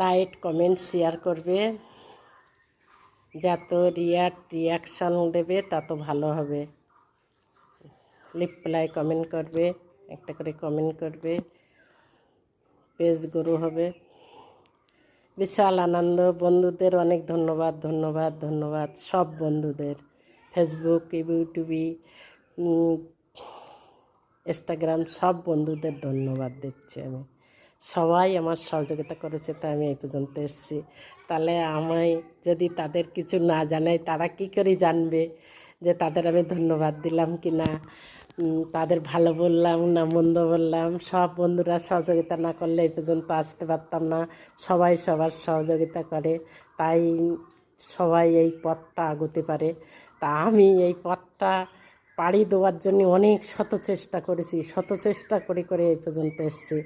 Like comment share করবে, যত reaction দেবে তত ভালো হবে। রিপ্লাই কমেন্ট করবে, একটা করে কমেন্ট করবে, পেজ গ্রো হবে। বিশাল আনন্দ। বন্ধুদের অনেক ধন্যবাদ ধন্যবাদ ধন্যবাদ, সব বন্ধুদের, ফেসবুক, ইউটিউবে, ইনস্টাগ্রাম, সব বন্ধুদের ধন্যবাদ দিচ্ছি আমি। সবাই আমার সহযোগিতা করেছে, তাই আমি এই পর্যন্ত এসেছি। তাহলে আমায় যদি তাদের কিছু না জানাই, তারা কি করে জানবে যে তাদের আমি ধন্যবাদ দিলাম কি না, তাদের ভালো বললাম না মন্দ বললাম। সব বন্ধুরা সহযোগিতা না করলে এই পর্যন্ত আসতে পারতাম না। সবাই সবার সহযোগিতা করে, তাই সবাই এই পথটা এগোতে পারে। তা আমি এই পথটা পাড়ি দেওয়ার জন্য অনেক শত চেষ্টা করেছি, শত চেষ্টা করে করে এই পর্যন্ত এসেছি।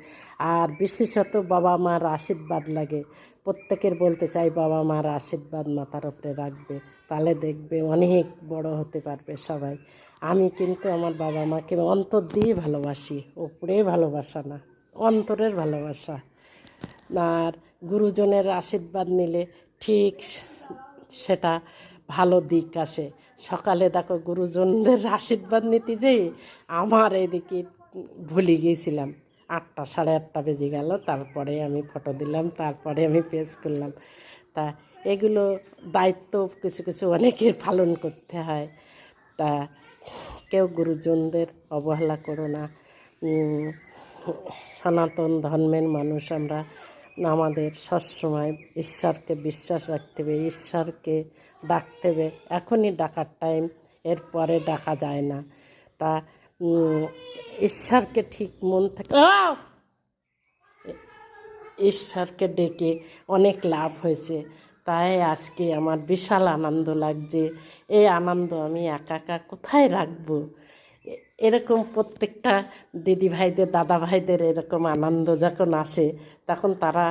আর বিশেষত বাবা মার আশীর্বাদ লাগে। প্রত্যেকের বলতে চাই, বাবা মার আশীর্বাদ মাথার উপরে রাখবে, তাহলে দেখবে অনেক বড় হতে পারবে সবাই। আমি কিন্তু আমার বাবা মাকে অন্তর দিয়ে ভালোবাসি, উপরে ভালোবাসা না, অন্তরের ভালোবাসা। আর গুরুজনের আশীর্বাদ নিলে ঠিক সেটা ভালো দিক আসে। সকালে দেখো গুরুজনদের আশীর্বাদ নিতে যেয়ে আমার এদিকে ভুলে গিয়েছিলাম, 8টা 8:30 বেজে গেল। তারপরে আমি ফটো দিলাম, তারপরে আমি পেজ করলাম। তা এগুলো দায়িত্ব কিছু কিছু অনেকের পালন করতে হয়। তা কেউ গুরুজনদের অবহেলা করো না। সনাতন ধর্মের মানুষ আমরা, আমাদের সবসময় ঈশ্বরকে বিশ্বাস রাখতে হবে, ঈশ্বরকে ডাকতে হবে। এখনই ডাকার টাইম, এরপরে ডাকা যায় না। তা ঈশ্বরকে ঠিক মন থেকে ঈশ্বরকে ডেকে অনেক লাভ হয়েছে। তাই আজকে আমার বিশাল আনন্দ লাগছে। এই আনন্দ আমি একা একা কোথায় রাখবো? এরকম প্রত্যেকটা দিদি ভাইদের, দাদা ভাইদের এরকম আনন্দ যখন আসে, তখন তারা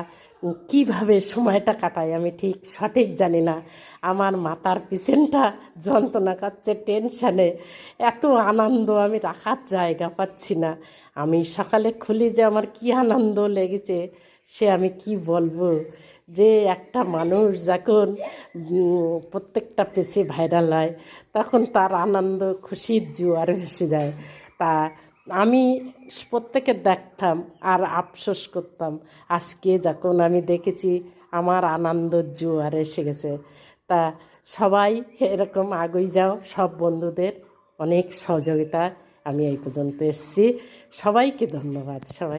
কিভাবে সময়টা কাটায় আমি ঠিক সঠিক জানি না। আমার মাথার পিছনটা যন্ত্রণা করছে টেনশানে, এত আনন্দ আমি রাখার জায়গা পাচ্ছি না। আমি সকালে খুলি যে আমার কি আনন্দ লেগেছে, সে আমি কি বলবো। যে একটা মানুষ যখন প্রত্যেকটা পেজে ভাইরাল হয়, তখন তার আনন্দ খুশির জোয়ার ভেসে যায়। তা আমি প্রত্যেকের দেখতাম আর আফসোস করতাম। আজকে যখন আমি দেখেছি আমার আনন্দর জোয়ার এসে গেছে। তা সবাই এরকম এগিয়ে যাও, সব বন্ধুদের অনেক সহযোগিতা আমি এই পর্যন্ত এসেছি। সবাইকে ধন্যবাদ। সবাই